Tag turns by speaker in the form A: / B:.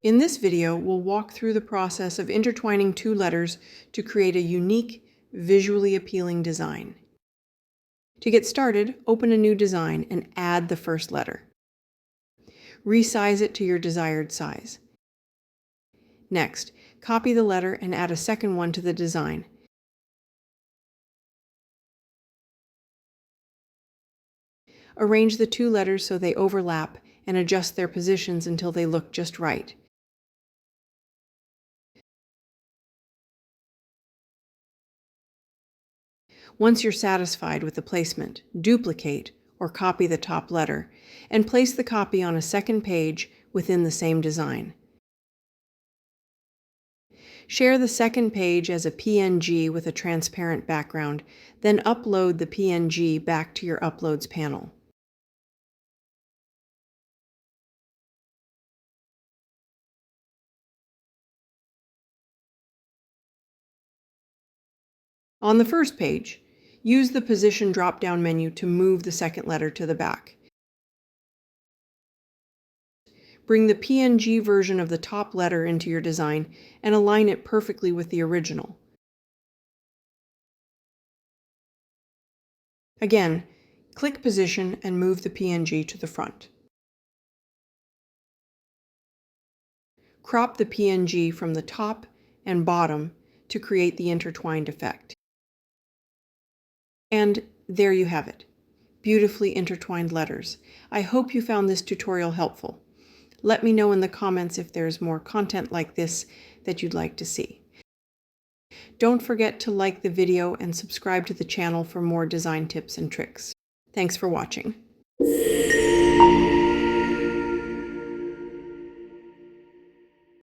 A: In this video, we'll walk through the process of intertwining two letters to create a unique, visually appealing design. To get started, open a new design and add the first letter. Resize it to your desired size. Next, copy the letter and add a second one to the design. Arrange the two letters so they overlap and adjust their positions until they look just right. Once you're satisfied with the placement, duplicate or copy the top letter and place the copy on a second page within the same design. Share the second page as a PNG with a transparent background, then upload the PNG back to your Uploads panel. On the first page, use the Position drop-down menu to move the second letter to the back. Bring the PNG version of the top letter into your design and align it perfectly with the original. Again, click Position and move the PNG to the front. Crop the PNG from the top and bottom to create the intertwined effect. And there you have it, beautifully intertwined letters. I hope you found this tutorial helpful. Let me know in the comments if there's more content like this that you'd like to see. Don't forget to like the video and subscribe to the channel for more design tips and tricks. Thanks for watching.